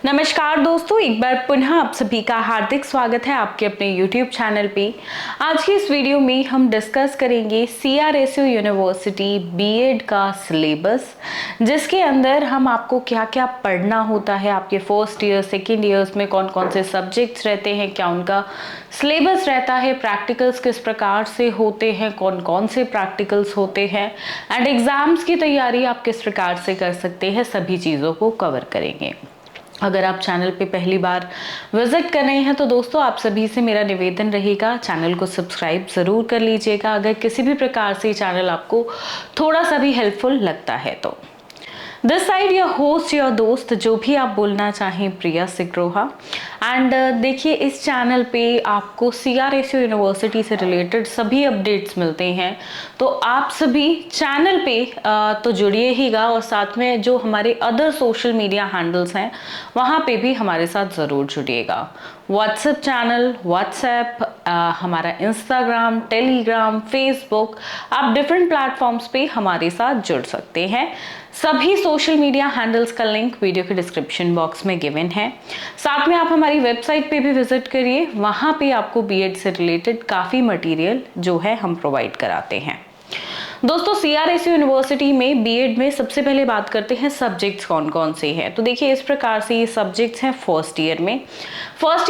नमस्कार दोस्तों, एक बार पुनः आप सभी का हार्दिक स्वागत है आपके अपने YouTube चैनल पे। आज की इस वीडियो में हम डिस्कस करेंगे CRSU यूनिवर्सिटी बीएड का सिलेबस, जिसके अंदर हम आपको क्या क्या पढ़ना होता है, आपके फर्स्ट ईयर सेकेंड ईयर्स में कौन कौन से सब्जेक्ट्स रहते हैं, क्या उनका सिलेबस रहता है, प्रैक्टिकल्स किस प्रकार से होते हैं, कौन कौन से प्रैक्टिकल्स होते हैं एंड एग्जाम्स की तैयारी आप किस प्रकार से कर सकते हैं, सभी चीज़ों को कवर करेंगे। अगर आप चैनल पे पहली बार विजिट कर रहे हैं तो दोस्तों आप सभी से मेरा निवेदन रहेगा, चैनल को सब्सक्राइब ज़रूर कर लीजिएगा अगर किसी भी प्रकार से चैनल आपको थोड़ा सा भी हेल्पफुल लगता है तो। This side your host your दोस्त, जो भी आप बोलना चाहें, प्रिया सिक्रोहा। एंड देखिए, इस चैनल पे आपको CRSU यूनिवर्सिटी से रिलेटेड सभी अपडेट्स मिलते हैं, तो आप सभी चैनल पे तो जुड़िए हीगा और साथ में जो हमारे अदर सोशल मीडिया हैंडल्स हैं वहाँ पे भी हमारे साथ ज़रूर जुड़िएगा। व्हाट्सएप चैनल, व्हाट्सएप, हमारा इंस्टाग्राम, टेलीग्राम, फेसबुक, आप डिफरेंट प्लेटफॉर्म्स पे हमारे साथ जुड़ सकते हैं। सभी सोशल मीडिया हैंडल्स का लिंक वीडियो के डिस्क्रिप्शन बॉक्स में गिवन है। साथ में आप हमारी वेबसाइट पे भी विजिट करिए, वहाँ पे आपको बीएड से रिलेटेड काफ़ी मटेरियल जो है हम प्रोवाइड कराते हैं। दोस्तों, CRSU यूनिवर्सिटी में बीएड में सबसे पहले बात करते हैं सब्जेक्ट्स कौन कौन से हैं। तो देखिए, इस प्रकार से ये सब्जेक्ट्स हैं फर्स्ट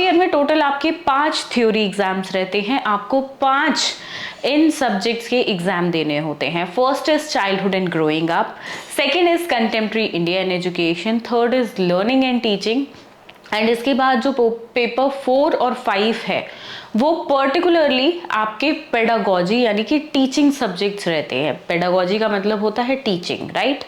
ईयर में टोटल आपके 5 थ्योरी एग्जाम्स रहते हैं। आपको 5 इन सब्जेक्ट्स के एग्जाम देने होते हैं। First is childhood and growing up, second is contemporary Indian education, third is learning and teaching and इसके बाद जो पेपर 4 और 5 है वो पर्टिकुलरली आपके पेडागोजी यानी कि टीचिंग सब्जेक्ट्स रहते हैं। पेडागोजी का मतलब होता है टीचिंग, राइट।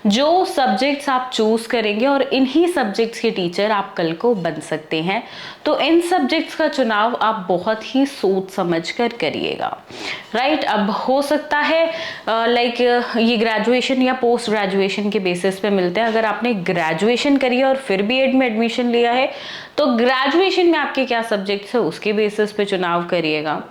जो सब्जेक्ट्स आप चूज करेंगे और इन्हीं सब्जेक्ट्स के टीचर आप कल को बन सकते हैं, तो इन सब्जेक्ट्स का चुनाव आप बहुत ही सोच समझ कर करिएगा, राइट। अब हो सकता है लाइक ये ग्रेजुएशन या पोस्ट ग्रेजुएशन के बेसिस पे मिलते हैं। अगर आपने ग्रेजुएशन करी है और फिर बीएड में एडमिशन लिया है तो ग्रेजुएशन में आपके क्या सब्जेक्ट्स है उसके बेसिस पे चुनाव करिएगा,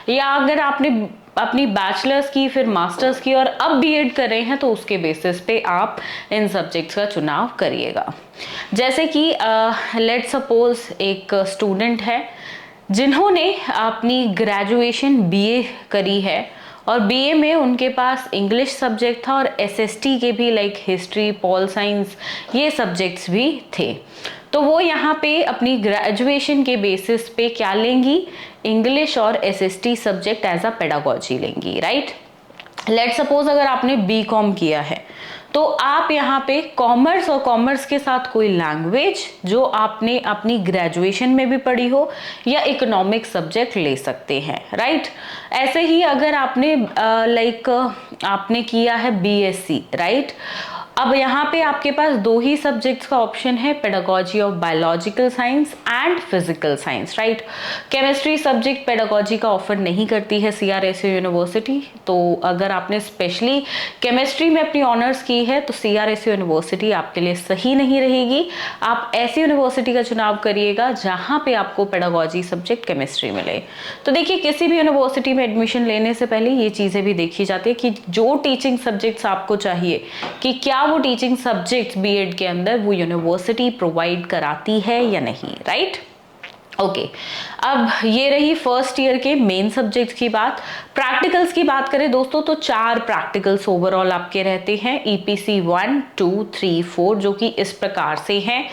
या अगर आपने अपनी बैचलर्स की फिर मास्टर्स की और अब बीएड कर रहे हैं तो उसके बेसिस पे आप इन सब्जेक्ट्स का चुनाव करिएगा। जैसे कि लेट्स सपोज एक स्टूडेंट है जिन्होंने अपनी ग्रेजुएशन बीए करी है और बीए में उनके पास इंग्लिश सब्जेक्ट था और एसएसटी के भी लाइक हिस्ट्री, पॉल साइंस, ये सब्जेक्ट्स भी थे। तो वो यहाँ पे अपनी ग्रेजुएशन के बेसिस पे क्या लेंगी, इंग्लिश और SST subject as a pedagogy लेंगी, राइट। लेट सपोज अगर आपने बीकॉम किया है तो आप यहाँ पे कॉमर्स और कॉमर्स के साथ कोई लैंग्वेज जो आपने अपनी ग्रेजुएशन में भी पढ़ी हो या इकोनॉमिक सब्जेक्ट ले सकते हैं, राइट। ऐसे ही अगर आपने आपने किया है बीएससी, राइट। अब यहाँ पे आपके पास 2 ही सब्जेक्ट्स का ऑप्शन है, pedagogy of biological science and physical science, right. Chemistry subject pedagogy का ऑफर नहीं करती है CRSU यूनिवर्सिटी, तो अगर आपने स्पेशली केमिस्ट्री में अपनी ऑनर्स की है तो CRSU यूनिवर्सिटी आपके लिए सही नहीं रहेगी। आप ऐसी यूनिवर्सिटी का चुनाव करिएगा जहाँ पे आपको पेडागोजी सब्जेक्ट केमिस्ट्री मिले। तो देखिए, किसी भी यूनिवर्सिटी में एडमिशन लेने से पहले ये चीज़ें भी देखी जाती है कि जो टीचिंग सब्जेक्ट्स आपको चाहिए कि क्या वो टीचिंग सब्जेक्ट्स बीएड के अंदर वो यूनिवर्सिटी प्रोवाइड कराती है या नहीं, राइट। ओके, अब ये रही फर्स्ट ईयर के मेन सब्जेक्ट्स की बात। प्रैक्टिकल्स की बात करें दोस्तों तो 4 प्रैक्टिकल्स ओवरऑल आपके रहते हैं, EPC 1, 2, 3, 4, जो कि इस प्रकार से हैं।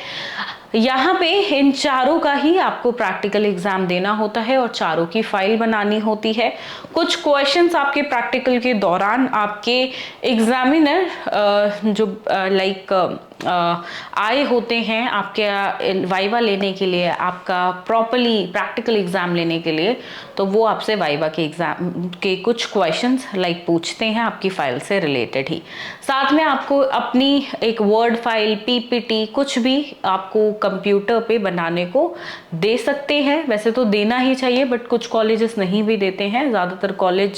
यहाँ पे इन चारों का ही आपको प्रैक्टिकल एग्जाम देना होता है और चारों की फाइल बनानी होती है। कुछ क्वेश्चंस आपके प्रैक्टिकल के दौरान आपके एग्जामिनर जो आए होते हैं आपके वाइवा लेने के लिए, आपका प्रॉपरली प्रैक्टिकल एग्जाम लेने के लिए, तो वो आपसे वाइवा के एग्जाम के कुछ क्वेश्चंस पूछते हैं आपकी फाइल से रिलेटेड ही। साथ में आपको अपनी एक वर्ड फाइल, पीपीटी, कुछ भी आपको कंप्यूटर पे बनाने को दे सकते हैं। वैसे तो देना ही चाहिए, बट कुछ कॉलेजेस नहीं भी देते हैं। ज़्यादातर कॉलेज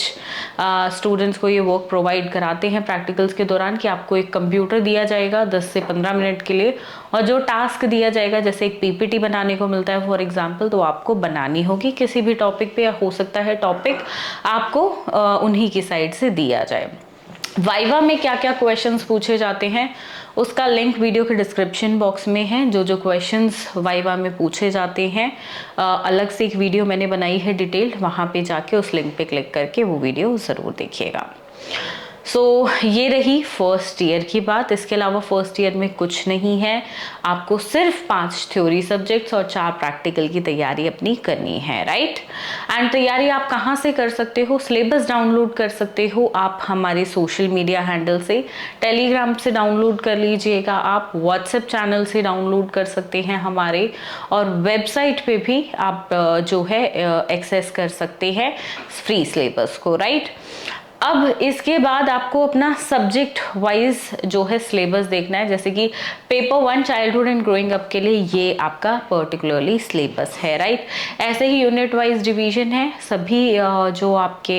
स्टूडेंट्स को ये वर्क प्रोवाइड कराते हैं प्रैक्टिकल्स के दौरान कि आपको एक कंप्यूटर दिया जाएगा 10 से 15 मिनट के लिए, और जो टास्क दिया जाएगा जैसे एक पीपीटी बनाने को मिलता है फॉर एग्जांपल, तो आपको बनानी होगी किसी भी टॉपिक पे, या हो सकता है टॉपिक आपको उन्हीं की साइड से दिया जाए। वाइवा में क्या क्या क्वेश्चंस पूछे जाते हैं उसका लिंक वीडियो के डिस्क्रिप्शन बॉक्स में है। जो जो क्वेश्चंस वाइवा में पूछे जाते हैं अलग से एक वीडियो मैंने बनाई है डिटेल्ड, वहाँ पे जाके उस लिंक पे क्लिक करके वो वीडियो ज़रूर देखिएगा। ये रही फर्स्ट ईयर की बात। इसके अलावा फर्स्ट ईयर में कुछ नहीं है, आपको सिर्फ 5 थ्योरी सब्जेक्ट्स और 4 प्रैक्टिकल की तैयारी अपनी करनी है, राइट। एंड तैयारी आप कहाँ से कर सकते हो? सिलेबस डाउनलोड कर सकते हो आप हमारे सोशल मीडिया हैंडल से, टेलीग्राम से डाउनलोड कर लीजिएगा, आप व्हाट्सएप चैनल से डाउनलोड कर सकते हैं हमारे, और वेबसाइट पे भी आप जो है एक्सेस कर सकते हैं फ्री सिलेबस को, राइट। अब इसके बाद आपको अपना सब्जेक्ट वाइज जो है सिलेबस देखना है। जैसे कि paper 1 childhood and growing up के लिए ये आपका पर्टिकुलरली सिलेबस है, राइट। ऐसे ही यूनिट वाइज डिवीजन है सभी जो आपके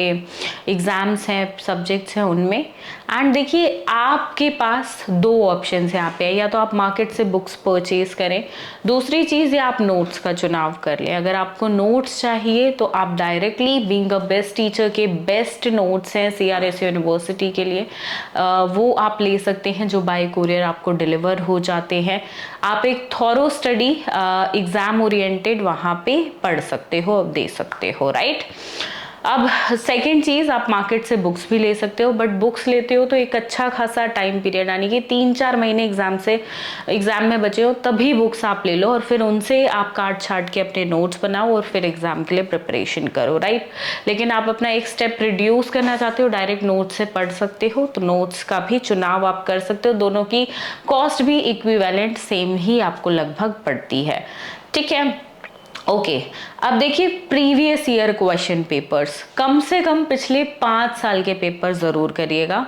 एग्जाम्स हैं, सब्जेक्ट्स हैं उनमें। एंड देखिए आपके पास 2 ऑप्शन है यहाँ पे, या तो आप मार्केट से बुक्स परचेज करें, दूसरी चीज़ या आप नोट्स का चुनाव कर लें। अगर आपको नोट्स चाहिए तो आप directly being a best teacher के बेस्ट नोट्स हैं CRSU यूनिवर्सिटी के लिए, वो आप ले सकते हैं जो बाय कुरियर आपको डिलीवर हो जाते हैं। आप एक थॉरो स्टडी एग्जाम ओरिएंटेड वहाँ पे पढ़ सकते हो, दे सकते हो, राइट। अब सेकेंड चीज़, आप मार्केट से बुक्स भी ले सकते हो, बट बुक्स लेते हो तो एक अच्छा खासा टाइम पीरियड, यानी कि 3-4 महीने एग्जाम में बचे हो तभी बुक्स आप ले लो, और फिर उनसे आप काट छाट के अपने नोट्स बनाओ और फिर एग्जाम के लिए प्रिपरेशन करो, राइट। लेकिन आप अपना एक स्टेप रिड्यूस करना चाहते हो, डायरेक्ट नोट्स से पढ़ सकते हो, तो नोट्स का भी चुनाव आप कर सकते हो। दोनों की कॉस्ट भी इक्विवेलेंट सेम ही आपको लगभग पड़ती है, ठीक है। ओके, अब देखिए प्रीवियस ईयर क्वेश्चन पेपर्स, कम से कम पिछले 5 साल के पेपर जरूर करिएगा।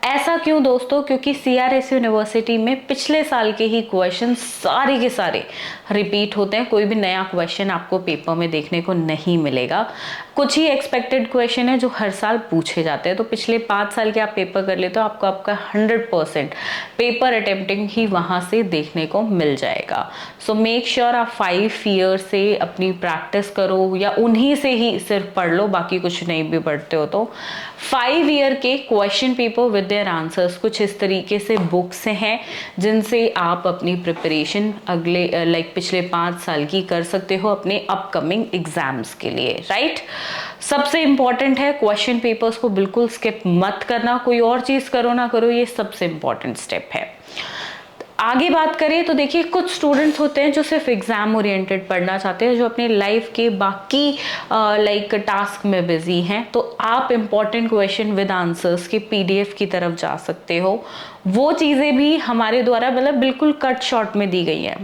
ऐसा क्यों दोस्तों? क्योंकि CRSU यूनिवर्सिटी में पिछले साल के ही क्वेश्चन सारे के सारे रिपीट होते हैं, कोई भी नया क्वेश्चन आपको पेपर में देखने को नहीं मिलेगा। कुछ ही एक्सपेक्टेड क्वेश्चन है जो हर साल पूछे जाते हैं, तो पिछले 5 साल के आप पेपर कर ले तो आपको आपका 100% पेपर अटेम्प्टिंग ही वहाँ से देखने को मिल जाएगा। सो मेक श्योर आप 5 ईयर से अपनी प्रैक्टिस करो, या उन्हीं से ही सिर्फ पढ़ लो, बाकी कुछ नहीं भी पढ़ते हो तो। 5 ईयर के question paper with their answers कुछ इस तरीके से बुक्स हैं जिनसे आप अपनी प्रिपरेशन अगले पिछले 5 साल की कर सकते हो अपने अपकमिंग एग्जाम्स के लिए, राइट। सबसे इंपॉर्टेंट है क्वेश्चन पेपर्स को बिल्कुल स्किप मत करना, कोई और चीज करो ना करो, ये सबसे इंपॉर्टेंट स्टेप है। आगे बात करें तो देखिए कुछ स्टूडेंट्स होते हैं जो सिर्फ एग्जाम ओरिएंटेड पढ़ना चाहते हैं, जो अपने लाइफ के बाकी टास्क में बिजी हैं, तो आप इंपॉर्टेंट क्वेश्चन विद आंसर्स के PDF की तरफ जा सकते हो। वो चीज़ें भी हमारे द्वारा बिल्कुल कट शॉर्ट में दी गई हैं,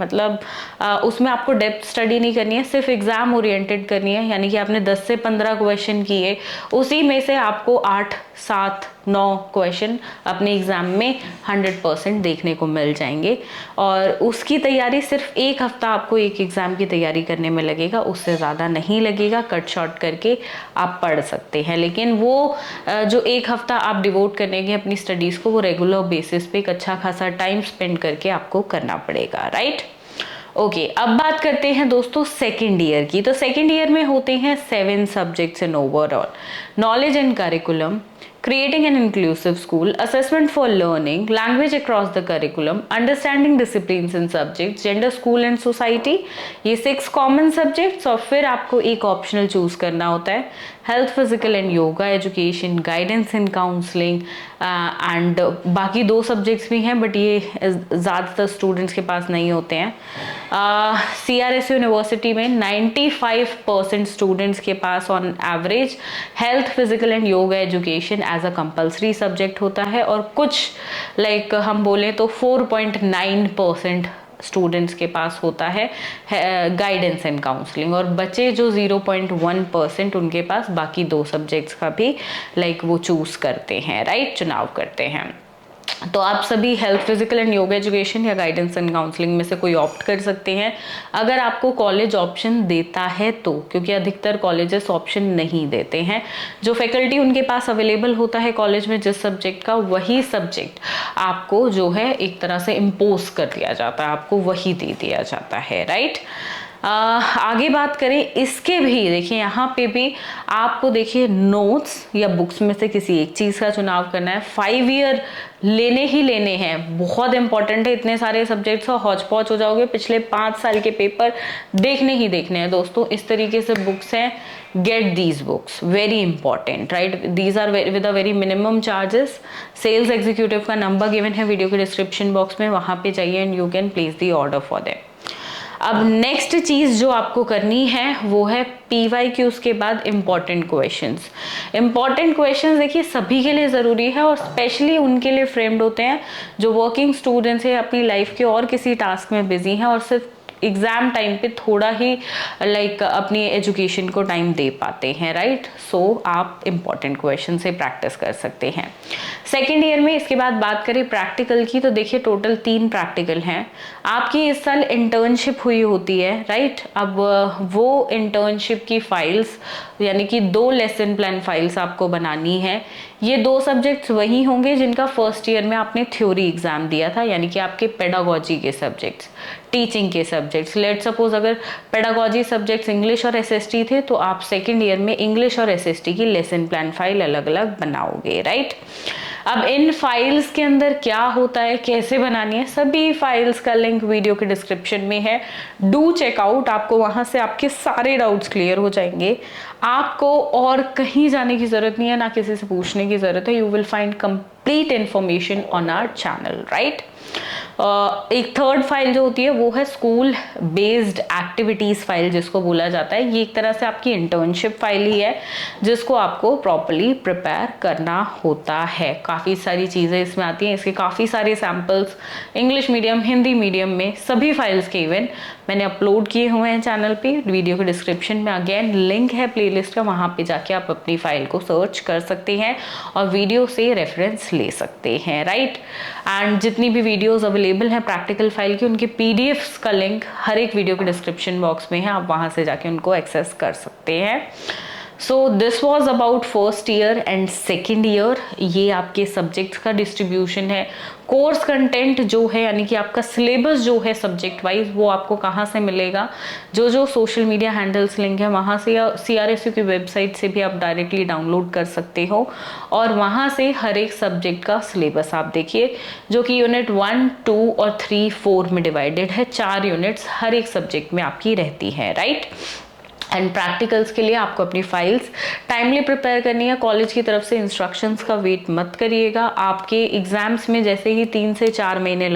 उसमें आपको डेप्थ स्टडी नहीं करनी है, सिर्फ एग्जाम ओरिएंटेड करनी है। यानी कि आपने 10 से 15 क्वेश्चन किए, उसी में से आपको 8, 7, 9 क्वेश्चन अपने एग्जाम में 100% देखने को मिल जाएंगे, और उसकी तैयारी सिर्फ 1 हफ्ता आपको एक एग्जाम की तैयारी करने में लगेगा, उससे ज़्यादा नहीं लगेगा। कट शॉर्ट करके आप पढ़ सकते हैं, लेकिन वो जो 1 हफ्ता आप डिवोट करेंगे अपनी स्टडीज़ को, वो रेगुलर बेसिस पे एक अच्छा खासा टाइम स्पेंड करके आपको करना पड़ेगा, राइट। ओके, अब बात करते हैं दोस्तों सेकेंड ईयर की। तो सेकेंड ईयर में होते हैं 7 subjects in overall: knowledge and curriculum, creating an inclusive school, assessment for learning, language across the curriculum, understanding disciplines and subjects, gender, school and society, ये 6 कॉमन सब्जेक्ट्स, और फिर आपको एक ऑप्शनल चूज करना होता है: health, physical and yoga education, guidance and counselling, and बाकी 2 subjects भी हैं, बट ये ज़्यादातर स्टूडेंट्स के पास नहीं होते हैं। CRSU यूनिवर्सिटी में 95% स्टूडेंट्स के पास on average health, physical and yoga education as a compulsory subject होता है, और कुछ हम बोलें तो 4.9% स्टूडेंट्स के पास होता है गाइडेंस एंड काउंसलिंग, और बचे जो 0.1% उनके पास बाकी 2 सब्जेक्ट्स का भी वो चूज करते हैं, राइट, चुनाव करते हैं। तो आप सभी health, physical and yoga education या गाइडेंस एंड काउंसलिंग में से कोई ऑप्ट कर सकते हैं, अगर आपको कॉलेज ऑप्शन देता है तो, क्योंकि अधिकतर कॉलेजेस ऑप्शन नहीं देते हैं। जो फैकल्टी उनके पास अवेलेबल होता है कॉलेज में जिस सब्जेक्ट का, वही सब्जेक्ट आपको जो है एक तरह से इम्पोज कर दिया जाता है, आपको वही दे दिया जाता है, राइट। आगे बात करें इसके भी, देखिए यहाँ पे भी आपको देखिए नोट्स या बुक्स में से किसी एक चीज़ का चुनाव करना है। 5 ईयर लेने ही लेने हैं, बहुत इंपॉर्टेंट है। इतने सारे सब्जेक्ट्स का हौच पौच हो जाओगे, पिछले 5 साल के पेपर देखने ही देखने हैं दोस्तों। इस तरीके से बुक्स हैं, get these books, very important, right. These are with a very minimum charges. Sales executive का नंबर गिवन है वीडियो के डिस्क्रिप्शन बॉक्स में, वहां पे जाइए and you can place the order for them. अब नेक्स्ट चीज जो आपको करनी है वो है PYQs के बाद इम्पॉर्टेंट क्वेश्चंस। इम्पॉर्टेंट क्वेश्चंस देखिए सभी के लिए ज़रूरी है और स्पेशली उनके लिए फ्रेम्ड होते हैं जो वर्किंग स्टूडेंट्स हैं, अपनी लाइफ के और किसी टास्क में बिजी हैं और सिर्फ एग्जाम टाइम पे थोड़ा ही अपनी एजुकेशन को टाइम दे पाते हैं, राइट। सो आप इम्पॉर्टेंट क्वेश्चन से प्रैक्टिस कर सकते हैं। सेकेंड ईयर में इसके बाद बात करें प्रैक्टिकल की, तो देखिए टोटल 3 प्रैक्टिकल हैं। आपकी इस साल इंटर्नशिप हुई होती है, राइट। अब वो इंटर्नशिप की फाइल्स यानी कि 2 लेसन प्लान फाइल्स आपको बनानी है। ये 2 सब्जेक्ट्स वही होंगे जिनका फर्स्ट ईयर में आपने थ्योरी एग्जाम दिया था, यानी कि आपके पेडागोजी के सब्जेक्ट्स, टीचिंग के सब्जेक्ट्स। लेट सपोज अगर पेडागोजी सब्जेक्ट्स इंग्लिश और SST थे तो आप सेकेंड ईयर में इंग्लिश और SST की लेसन प्लान फाइल अलग अलग बनाओगे, राइट। अब इन फाइल्स के अंदर क्या होता है, कैसे बनानी है, सभी फाइल्स का लिंक वीडियो के डिस्क्रिप्शन में है। डू चेकआउट, आपको वहां से आपके सारे डाउट्स क्लियर हो जाएंगे। आपको और कहीं जाने की जरूरत नहीं है, ना किसी से पूछने की जरूरत है। You will find complete information on our channel, right. एक थर्ड फाइल जो होती है वो है स्कूल बेस्ड एक्टिविटीज फाइल, जिसको बोला जाता है। ये एक तरह से आपकी इंटर्नशिप फाइल ही है जिसको आपको प्रॉपर्ली प्रिपेयर करना होता है। काफ़ी सारी चीज़ें इसमें आती हैं, इसके काफ़ी सारे samples English medium, Hindi medium में सभी फाइल्स के इवन मैंने अपलोड किए हुए हैं चैनल पे। वीडियो के डिस्क्रिप्शन में अगेन लिंक है प्लेलिस्ट का, वहाँ पे जाके आप अपनी फाइल को सर्च कर सकते हैं और वीडियो से रेफरेंस ले सकते हैं, राइट। एंड जितनी भी वीडियोस अवेलेबल हैं प्रैक्टिकल फाइल की, उनके PDFs का लिंक हर एक वीडियो के डिस्क्रिप्शन बॉक्स में है, आप वहाँ से जाके उनको एक्सेस कर सकते हैं। So this was about first year and second year. ये आपके सब्जेक्ट्स का डिस्ट्रीब्यूशन है। कोर्स कंटेंट जो है यानी कि आपका सिलेबस जो है सब्जेक्ट वाइज, वो आपको कहाँ से मिलेगा, जो सोशल मीडिया हैंडल्स लिंक है वहाँ से, या CRSU की वेबसाइट से भी आप डायरेक्टली डाउनलोड कर सकते हो और वहाँ से हर एक सब्जेक्ट का सिलेबस आप देखिए, जो कि यूनिट 1, 2 और 3, 4 में डिवाइडेड है। 4 यूनिट्स हर एक सब्जेक्ट में आपकी रहती है, राइट। एंड प्रैक्टिकल्स के लिए आपको अपनी फाइल्स टाइमली प्रिपेयर करनी है। कॉलेज की तरफ से इंस्ट्रक्शंस का वेट मत करिएगा। आपके एग्जाम्स में जैसे ही 3 से 4 महीने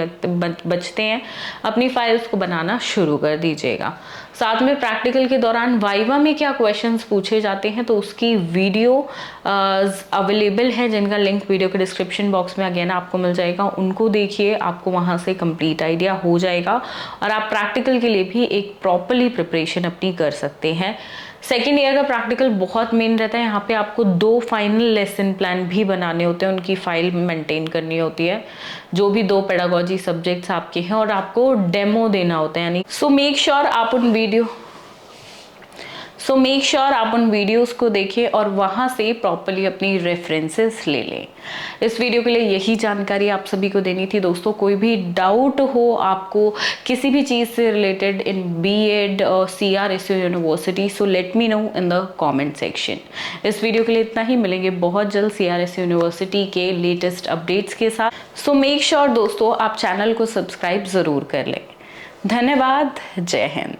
बचते हैं, अपनी फाइल्स को बनाना शुरू कर दीजिएगा। साथ में प्रैक्टिकल के दौरान वाइवा में क्या क्वेश्चंस पूछे जाते हैं तो उसकी वीडियो अवेलेबल है, जिनका लिंक वीडियो के डिस्क्रिप्शन बॉक्स में अगेन आपको मिल जाएगा। उनको देखिए, आपको वहां से कंप्लीट आइडिया हो जाएगा और आप प्रैक्टिकल के लिए भी एक प्रॉपरली प्रिपरेशन अपनी कर सकते हैं। सेकेंड ईयर का प्रैक्टिकल बहुत मेन रहता है। यहाँ पे आपको 2 फाइनल लेसन प्लान भी बनाने होते हैं, उनकी फाइल मेंटेन करनी होती है, जो भी 2 पेडागोजी सब्जेक्ट्स आपके हैं, और आपको डेमो देना होता है यानी सो मेक श्योर आप उन वीडियोस को देखिए और वहां से प्रॉपर्ली अपनी रेफरेंसेस ले लें। इस वीडियो के लिए यही जानकारी आप सभी को देनी थी दोस्तों। कोई भी डाउट हो आपको किसी भी चीज़ से रिलेटेड इन BEd और CRSU university, so let me know in the comment section. इस वीडियो के लिए इतना ही, मिलेंगे बहुत जल्द CRSU यूनिवर्सिटी के लेटेस्ट अपडेट्स के साथ। सो मेक श्योर दोस्तों आप चैनल को सब्सक्राइब ज़रूर कर लें। धन्यवाद, जय हिंद।